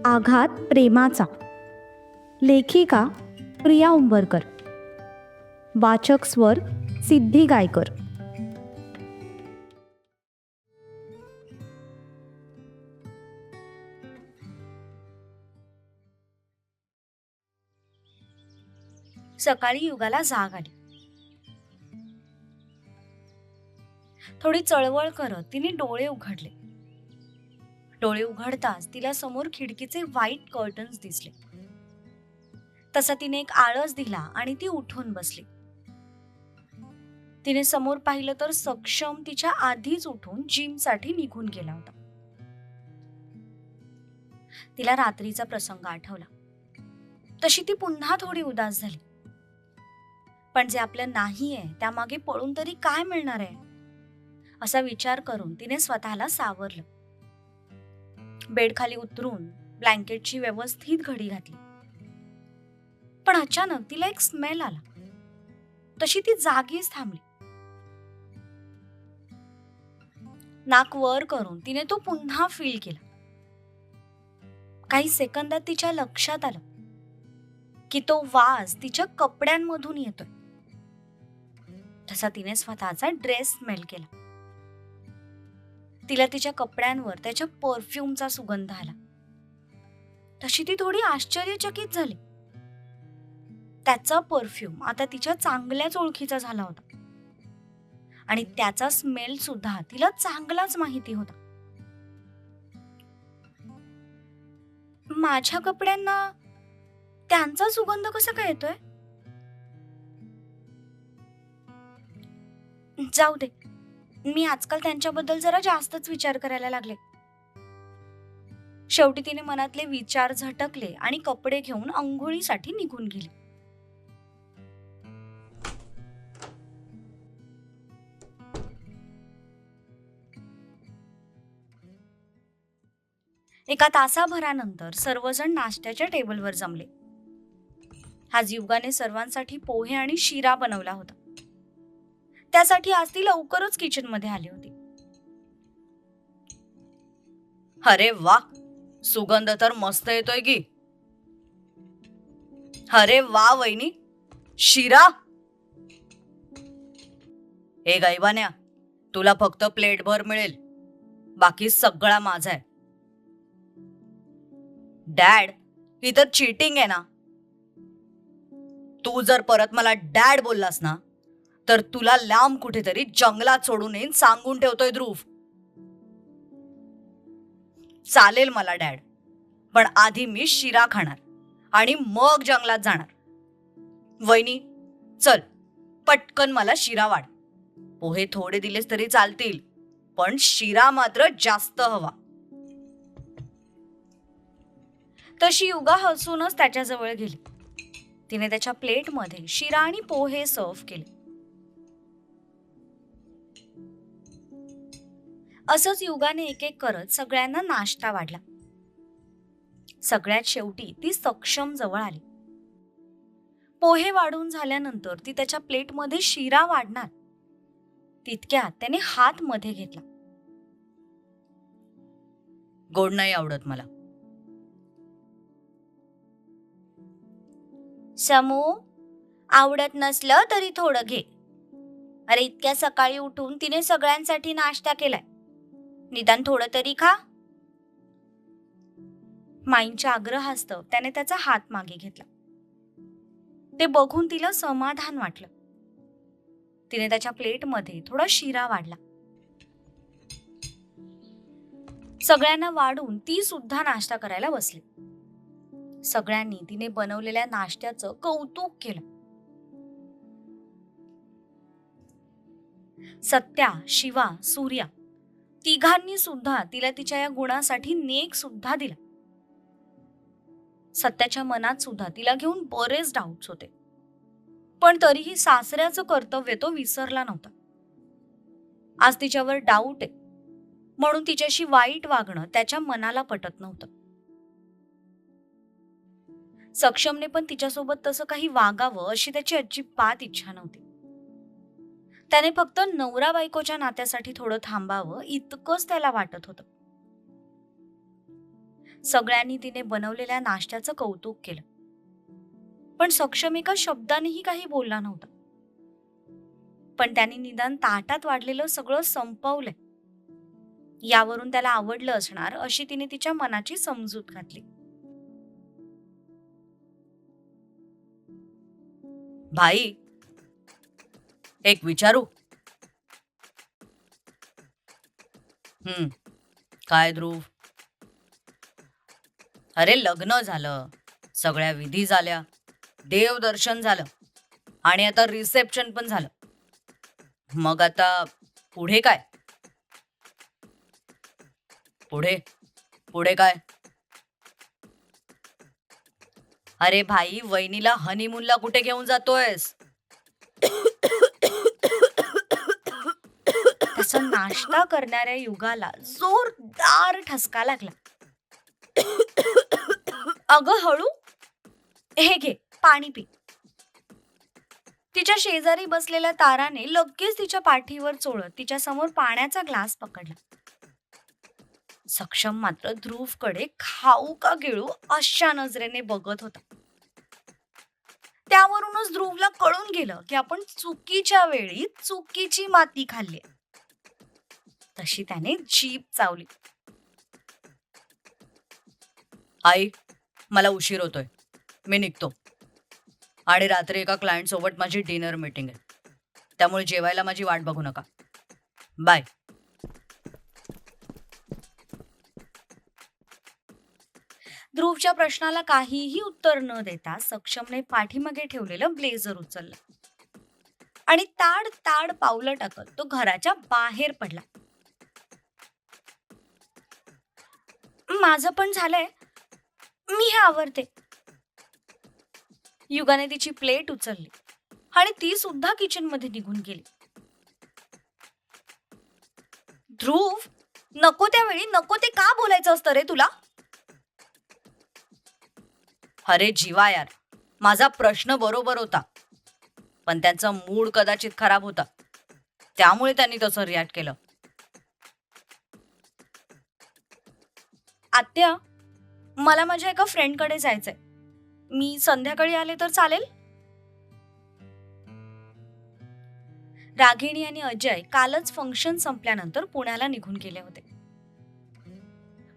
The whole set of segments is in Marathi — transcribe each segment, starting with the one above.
आघात प्रेमाचा. लेखिका प्रिया उंबरकर. वाचक स्वर सिद्धी गायकर. सकाळी युगाला जाग आली. थोडी चळवळ करत तिने डोळे उघडले. डोळे उघडताच तिला समोर खिडकीचे व्हाईट कर्टन्स दिसले. तसा तिने एक आळस दिला आणि ती उठून बसली. तिने समोर पाहिलं तर सक्षम तिच्या आधीच उठून जिमसाठी निघून गेला होता. तिला रात्रीचा प्रसंग आठवला. तशी ती पुन्हा थोडी उदास झाली. पण जे आपलं नाहीये त्यामागे पळून तरी काय मिळणार आहे असा विचार करून तिने स्वतःला सावरलं. बेडखाली उतरून ब्लँकेटची व्यवस्थित घडी घातली. पण अचानक तिला एक स्मेल आला. तशी ती जागीच थांबली. नाक वर करून तिने तो पुन्हा फील केला. काही सेकंदात तिच्या लक्षात आलं की तो वास तिच्या कपड्यांमधून येतोय. तसा तिने स्वतःचा ड्रेस स्मेल केला. तिला तिच्या कपड्यांवर त्याच्या परफ्यूमचा सुगंध आला. तशी ती थोडी आश्चर्यचकित झाली. त्याचा परफ्यूम आता तिच्या चांगल्याच ओळखीचा झाला होता आणि त्याचा स्मेल सुद्धा तिला चांगलाच माहिती होता. माझ्या कपड्यांना त्यांचा सुगंध कसा काय येतोय? जाऊ दे, मी आजकाल त्यांच्याबद्दल जरा जास्तच विचार करायला लागले. शेवटी तिने मनातले विचार झटकले आणि कपडे घेऊन अंघोळीसाठी निघून गेली. एका तासाभरानंतर सर्वजण नाश्त्याच्या टेबलवर जमले. आज युगाने सर्वांसाठी पोहे आणि शिरा बनवला होता. त्यासाठी आज ती लवकरच किचन मध्ये आली होती. अरे वा, सुगंध तर मस्त येतोय की. अरे वा वहिनी, शिरा. ए गायबान्या, तुला फक्त प्लेटभर मिळेल, बाकी सगळा माझा आहे. डॅड, ही तर चीटिंग आहे ना. तू जर परत मला डॅड बोललास ना तर तुला लांब कुठेतरी जंगलात सोडून येईन, सांगून ठेवतोय ध्रुव. चालेल मला डॅड, पण आधी मी शिरा खाणार आणि मग जंगलात जाणार. वहिनी, चल पटकन मला शिरा वाढ. पोहे थोडे दिलेस तरी चालतील, पण शिरा मात्र जास्त हवा. तशी युगा हसूनच त्याच्याजवळ गेली. तिने त्याच्या प्लेटमध्ये शिरा आणि पोहे सर्व्ह केले. असंच युगाने एक एक करत सगळ्यांना नाश्ता वाढला. सगळ्यात शेवटी ती सक्षम जवळ आली. पोहे वाढून झाल्यानंतर ती त्याच्या प्लेटमध्ये शिरा वाढणार तितक्यात त्याने हात मध्ये घेतला. गोड नाही आवडत मला. समू, आवडत नसलं तरी थोडं घे. अरे इतक्या सकाळी उठून तिने सगळ्यांसाठी नाश्ता केलाय, निदान थोडं तरी खा. माईंच्या आग्रहास्तव त्याने त्याचा हात मागे घेतला. ते बघून तिला समाधान वाटलं. तिने त्याच्या प्लेटमध्ये थोडा शिरा वाढला. सगळ्यांना वाढून ती सुद्धा नाश्ता करायला बसली. सगळ्यांनी तिने बनवलेल्या नाश्त्याचं कौतुक केलं. सत्या, शिवा, सूर्या तिघांनी सुद्धा तिला तिच्या या गुणासाठी नेक सुद्धा दिला. सत्याच्या मनात सुद्धा तिला घेऊन बरेच डाऊट्स होते, पण तरीही सासऱ्याचं कर्तव्य तो विसरला नव्हता. आज तिच्यावर डाऊट आहे म्हणून तिच्याशी वाईट वागणं त्याच्या मनाला पटत नव्हतं. सक्षमने पण तिच्यासोबत तसं काही वागावं अशी त्याची अजिबात इच्छा नव्हती. त्याने फक्त नवरा बायकोच्या नात्यासाठी थोडं थांबावं इतकंच त्याला वाटत होतं. सगळ्यांनी तिने बनवलेल्या नाश्त्याचं कौतुक केलं, पण सक्षम एका शब्दानेही काही बोलला नव्हता. पण त्यांनी निदान ताटात वाढलेलं सगळं संपवलंय, यावरून त्याला आवडलं असणार अशी तिने तिच्या मनाची समजूत घातली. भाई, एक विचारू? काय ध्रुव? अरे लग्न झालं, सगळ्या विधी झाल्या, देवदर्शन झालं आणि आता रिसेप्शन पण झालं. मग आता पुढे काय? पुढे पुढे काय? अरे भाई, वहिनीला हनीमूनला कुठे घेऊन जातोयस? तसा नाश्ता करणाऱ्या युगाला जोरदार ठसका लागला. अगं हळू, हे घे पाणी पी. तिच्या शेजारी बसलेल्या ताराने लगेच तिच्या पाठीवर चोळत तिच्या समोर पाण्याचा ग्लास पकडला. सक्षम मात्र ध्रुवकडे खाऊ का गिळू अशा नजरेने बघत होता. त्यावरूनच ध्रुवला कळून गेलं की आपण चुकीच्या वेळी चुकीची माती खाल्ली. तशी त्याने जीभ चावली. आई, मला उशीर होतोय, मी निघतो. आणि रात्री एका क्लायंट सोबत माझी डिनर मीटिंग आहे, त्यामुळे जेवायला माझी वाट बघू नका. बाय. ध्रुवच्या प्रश्नाला काहीही उत्तर न देता सक्षमने पाठीमागे ठेवलेलं ब्लेझर उचललं आणि ताड ताड पावलं टाकत तो घराच्या बाहेर पडला. माझं पण झालंय, मी हे आवरते. युगाने तिची प्लेट उचलली आणि ती सुद्धा किचन मध्ये निघून गेली. ध्रुव, नको त्यावेळी नको ते का बोलायचं असतं रे तुला? अरे जीवा यार, माझा प्रश्न बरोबर होता, पण त्यांचा मूड कदाचित खराब होता, त्यामुळे त्यांनी तसं रिॲक्ट केलं. आत्या, मला माझ्या एका फ्रेंडकडे जायचंय, मी संध्याकाळी आले तर चालेल? रागिणी आणि अजय कालच फंक्शन संपल्यानंतर पुण्याला निघून गेले होते,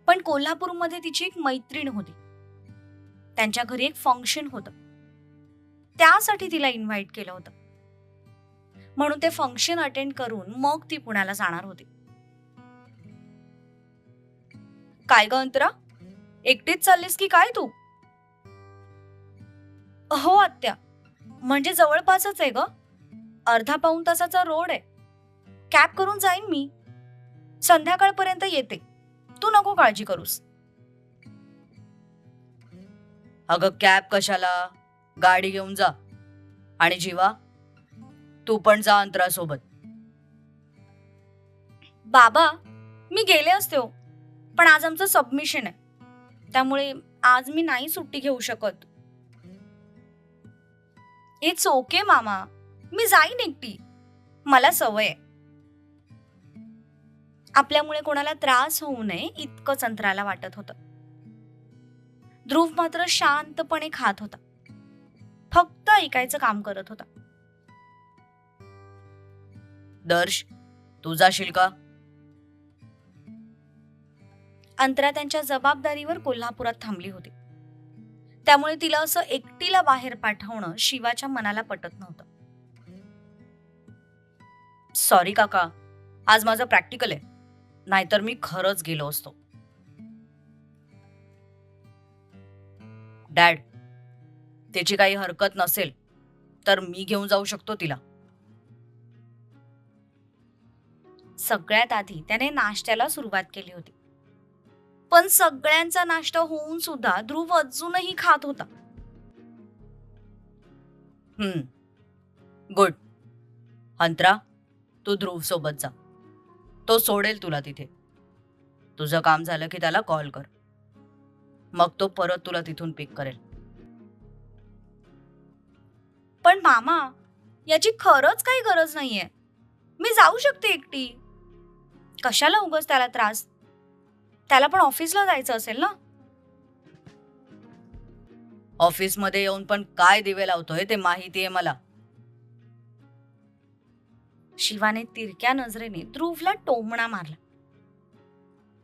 पण कोल्हापूरमध्ये तिची एक मैत्रीण होती. त्यांच्या घरी एक फंक्शन होतं, त्यासाठी तिला इन्व्हाइट केलं होतं. म्हणून ते फंक्शन अटेंड करून मग ती पुण्याला जाणार होती. काय ग अंतरा, एकटीच चाललीस की काय तू? हो आत्या, म्हणजे जवळपासच आहे ग, अर्धा पाऊण तासाचा रोड आहे. कॅब करून जाईन मी, संध्याकाळपर्यंत येते, तू नको काळजी करूस. अगं कॅब कशाला, गाडी घेऊन जा. आणि जीवा, तू पण जा अंतरासोबत. बाबा, मी गेले असते हो, पण आज आमचं सबमिशन आहे, त्यामुळे आज मी नाही सुट्टी घेऊ शकत. इट्स ओके मामा, मी जाईन एकटी, मला सवय आहे. आपल्यामुळे कोणाला त्रास होऊ नये इतकंच अंतराला वाटत होतं. ध्रुव मात्र शांतपणे खात होता, फक्त ऐकायचं काम करत होता. दर्श, तू जाशील का? अंतरा त्यांच्या जबाबदारीवर कोल्हापुरात थांबली होती, त्यामुळे तिला असं एकटीला बाहेर पाठवणं शिवाच्या मनाला पटत नव्हतं. सॉरी काका, आज माझं प्रॅक्टिकल आहे, नाहीतर मी खरंच गेलो असतो. डॅड, त्याची काही हरकत नसेल तर मी घेऊन जाऊ शकतो तिला. सगळ्यात आधी त्याने नाश्त्याला सुरुवात केली होती, पण सगळ्यांचा नाश्ता होऊन सुद्धा ध्रुव अजूनही खात होता. गुड. अंतरा, तू ध्रुव सोबत जा, तो सोडेल तुला तिथे. तुझं काम झालं की त्याला कॉल कर, मग तो परत तुला तिथून पिक करेल. पण मामा, याची खरंच काही गरज नाहीये, मी जाऊ शकते एकटी. कशाला उगाच त्याला त्रास, त्याला पण ऑफिसला जायचं असेल ना. ऑफिसमध्ये येऊन पण काय दिवे लावतोय ते माहितीये मला. शिवाने तिरक्या नजरेने ध्रुवला टोमणा मारला,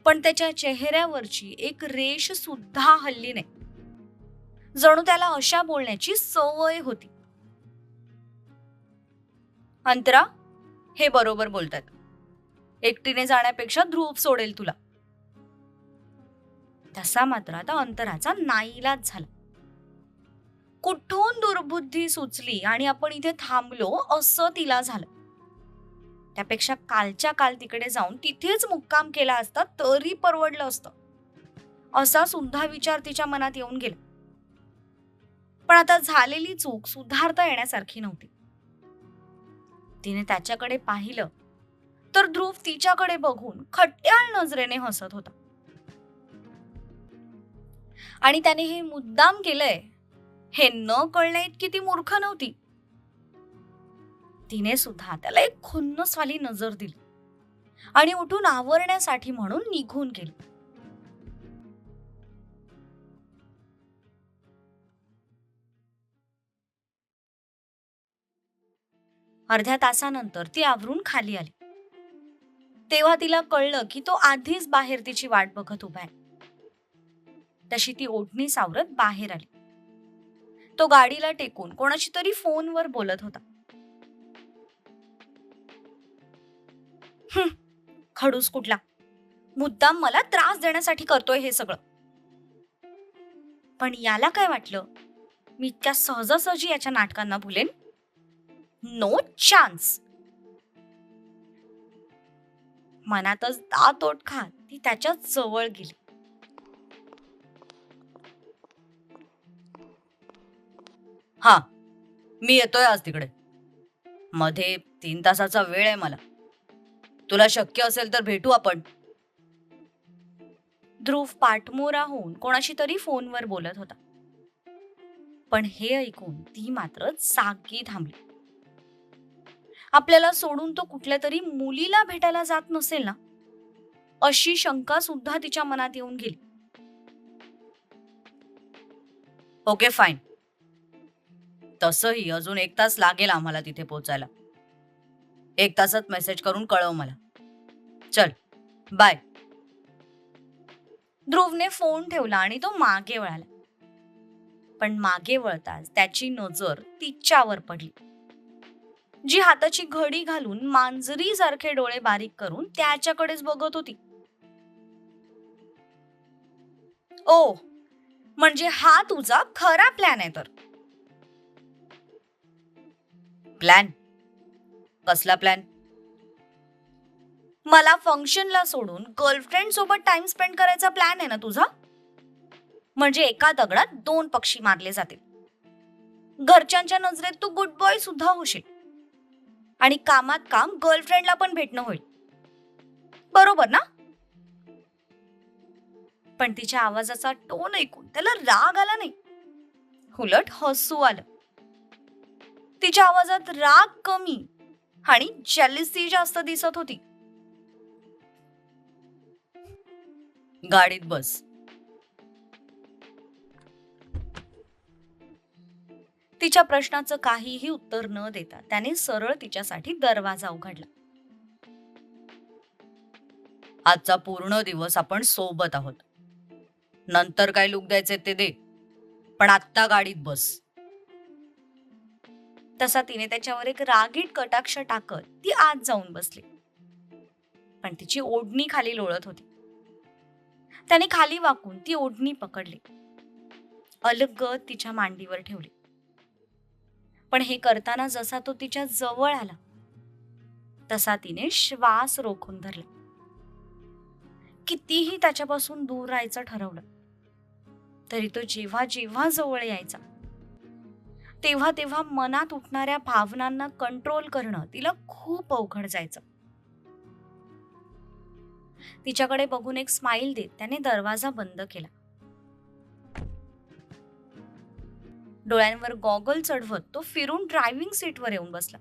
पण त्याच्या चेहऱ्यावरची एक रेष सुद्धा हलली नाही. जणू त्याला अशा बोलण्याची सवय होती. अंतरा, हे बरोबर बोलतात. एकटीने जाण्यापेक्षा ध्रुव सोडेल तुला. तसा मात्र आता अंतराचा नाईलाज झाला. कुठून दुर्बुद्धी सुचली आणि आपण इथे थांबलो असं तिला झालं. त्यापेक्षा कालच्या काल तिकडे जाऊन तिथेच मुक्काम केला असता तरी परवडलं असतं, असा सुद्धा विचार तिच्या मनात येऊन गेला. पण आता झालेली चूक सुधारता येण्यासारखी नव्हती. तिने त्याच्याकडे पाहिलं तर ध्रुव तिच्याकडे बघून खट्याळ नजरेने हसत होता. आणि त्याने हे मुद्दाम केलंय हे न कळण्या इतकी ती मूर्ख नव्हती. तिने सुद्धा त्याला एक खुन्नसवाली नजर दिली आणि उठून आवरण्यासाठी म्हणून निघून गेली. अर्ध्या तासानंतर ती आवरून खाली आली. तेव्हा तिला कळलं की तो आधीच बाहेर तिची वाट बघत उभा आहे. तशी ती ओढणी सावरत बाहेर आली. तो गाडीला टेकून कोणाशी तरी फोनवर बोलत होता. खडूस कुठला, मुद्दाम मला त्रास देण्यासाठी करतोय हे सगळं. पण याला काय वाटलं मी इतक्या सहजासहजी याच्या नाटकांना भुलेन? No chance. मनातच दात ओठ खात ती त्याच्या जवळ गेली. हा, मी येतोय आज तिकडे. मध्ये 3 तासाचा वेळ आहे मला. तुला शक्य असेल तर भेटू आपण. ध्रुव पाठमोरा होऊन कोणाशी तरी फोनवर बोलत होता. पण हे ऐकून ती मात्र जागी थांबली. आपल्याला सोडून तो कुठल्या तरी मुलीला भेटायला जात नसेल ना, अशी शंका सुद्धा तिच्या मनात येऊन गेली. Okay fine. तसंही अजून 1 तास लागेल आम्हाला तिथे पोहोचायला. 1 तासात मेसेज करून कळव मला. चल, बाय. ध्रुवने फोन ठेवला आणि तो मागे वळाला. पण मागे वळताच त्याची नजर तिच्यावर पडली, जी हाताची घडी घालून मांजरी सारखे डोळे बारीक करून त्याच्याकडेच बघत होती. ओ, म्हणजे हा तुझा खरा प्लॅन आहे तर? प्लॅन? कसला प्लॅन? मला फंक्शनला सोडून गर्लफ्रेंड सोबत टाइम स्पेंड करायचा प्लॅन आहे ना तुझा? म्हणजे एका दगडात 2 पक्षी मारले जातील. घरच्यांच्या नजरेत तू गुड बॉय सुद्धा होशील आणि कामात काम गर्लफ्रेंडला पण भेटणं होईल, बरोबर ना? पण तिच्या आवाजाचा टोन ऐकून त्याला राग आला नाही, उलट हसू आलं. तिच्या आवाजात राग कमी आणि जेलसी जास्त दिसत होती. गाडीत बस. तिच्या प्रश्नाचं काहीही उत्तर न देता त्याने सरळ तिच्यासाठी दरवाजा उघडला. आजचा पूर्ण दिवस आपण सोबत आहोत. नंतर काय लुक द्यायचे ते दे, पण आत्ता गाडीत बस. तसा तिने त्याच्यावर एक रागीट कटाक्ष टाकत ती आत जाऊन बसली. पण तिची ओढणी खाली लोळत होती. त्याने खाली वाकून ती ओढणी पकडली, अलगद तिच्या मांडीवर ठेवली. पण हे करताना जसा तो तिच्या जवळ आला तसा तिने श्वास रोखून धरला. कितीही त्याच्यापासून दूर राहायचं ठरवलं तरी तो जेव्हा जेव्हा जवळ यायचा तेव्हा तेव्हा मनात उठणाऱ्या भावनांना कंट्रोल करणं तिला खूप अवघड जायचं. तिच्याकडे बघून एक स्माइल देत त्याने दरवाजा बंद केला. डोळ्यांवर गॉगल चढवत तो फिरून ड्रायव्हिंग सीटवर येऊन बसला.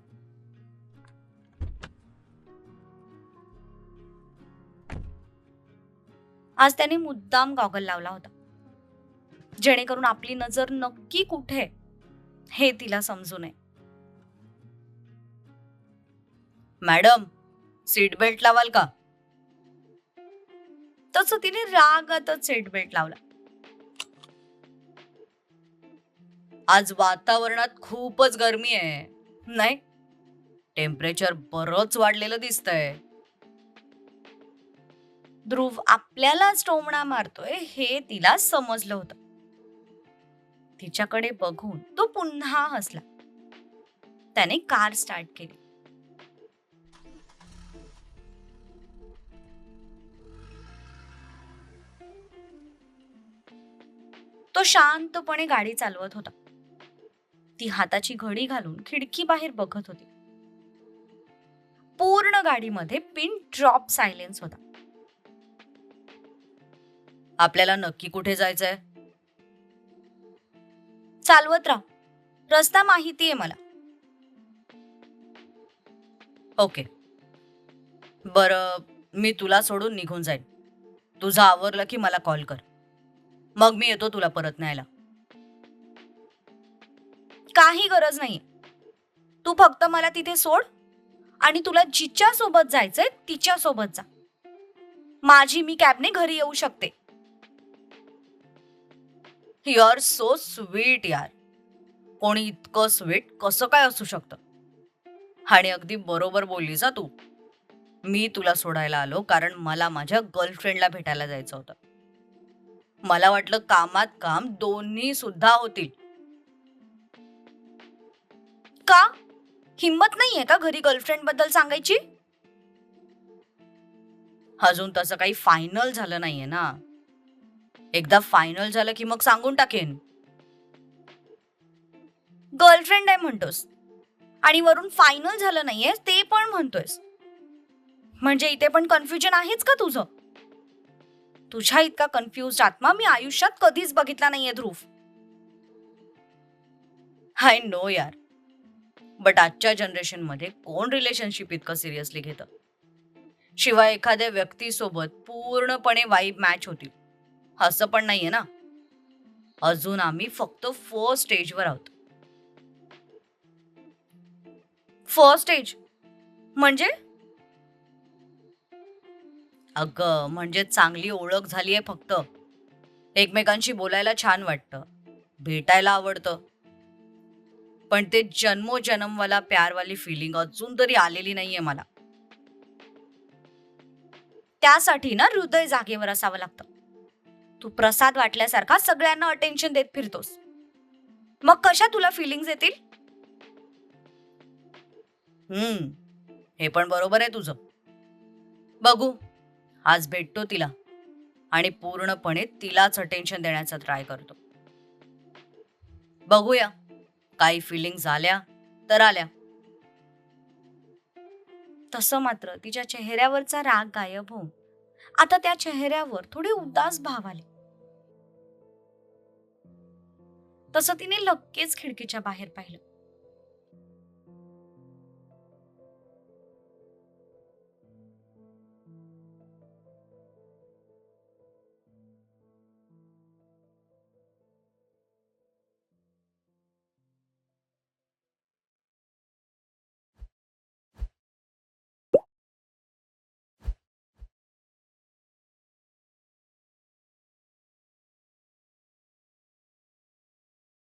आज त्याने मुद्दाम गॉगल लावला होता, जेणेकरून आपली नजर नक्की कुठे आहे हे तिला समजू नये. मॅडम, सीट बेल्ट लावाल का? तसं तिने रागातच सीट बेल्ट लावला. आज वातावरणात खूपच गरमी आहे, नाही? टेम्परेचर बरंच वाढलेलं दिसतंय. ध्रुव आपल्यालाच टोमणा मारतोय हे तिला समजलं होतं. तिच्याकडे बघून तो पुन्हा हसला. त्याने कार स्टार्ट केली. तो शांतपणे गाडी चालवत होता. ती हाताची घडी घालून खिडकी बाहेर बघत होती. पूर्ण गाडीमध्ये पिन ड्रॉप सायलेन्स होता. आपल्याला नक्की कुठे जायचंय? चालवत राहा, रस्ता माहिती आहे मला. ओके, बरं, मी तुला सोडून निघून जाईन. तुझं आवरलं की मला कॉल कर, मग मी येतो तुला परत न्यायला. काही गरज नाही. तू फक्त मला तिथे सोड आणि तुला जिच्या सोबत जायचंय तिच्या सोबत जा. माझी मी कॅबने घरी येऊ शकते. यू आर सो स्वीट यार. कोणी इतकं स्वीट कसं काय असू शकतं? आणि अगदी बरोबर बोललीस तू. मी तुला सोडायला आलो कारण मला माझ्या गर्लफ्रेंडला भेटायला जायचं होतं. मला वाटलं कामात काम दोन्ही सुद्धा होतील. का? हिम्मत नाहीये का घरी गर्लफ्रेंड बद्दल सांगायची? अजून तसं काही फायनल झालं नाहीये ना. एकदा फायनल झालं की मग सांगून टाकेन. गर्लफ्रेंड आहे म्हणतोस आणि वरून फायनल झालं नाहीये ते पण म्हणतोयस. म्हणजे इथे पण कन्फ्युजन आहेच का तुझं? तुझ्या इतका कन्फ्युज आत्मा मी आयुष्यात कधीच बघितला नाहीये ध्रुव. आय नो यार, बट आजच्या जनरेशन मध्ये कोण रिलेशनशिप इतकं सिरियसली घेतं? शिवाय एखाद्या व्यक्तीसोबत पूर्णपणे वाईब मॅच होतील असं पण नाहीये ना. अजून आम्ही फक्त फर्स्ट स्टेजवर आहोत. फर्स्ट स्टेज म्हणजे? अगं, म्हणजे चांगली ओळख झालीये फक्त. एकमेकांशी बोलायला छान वाटतं, भेटायला आवडतं. पण ते जन्मोजन्मवाला प्यारवाली फिलिंग अजून तरी आलेली नाहीये मला. त्यासाठी ना हृदय जागेवर असावं लागतं. तू प्रसाद वाटल्यासारखा सगळ्यांना अटेन्शन देत फिरतोस. मग कशा तुला फिलिंग्स येतील? हे पण बरोबर आहे तुझं. बघू, आज भेटतो तिला आणि पूर्णपणे तिलाच अटेन्शन देण्याचा ट्राय करतो. बघूया, काही फिलिंग्स आल्या तर आल्या. तसं मात्र तिच्या चेहऱ्यावरचा राग गायब होऊन आता त्या चेहऱ्यावर थोडे उदास भाव आले. तसं तिने लगेच खिडकीच्या बाहेर पाहिलं.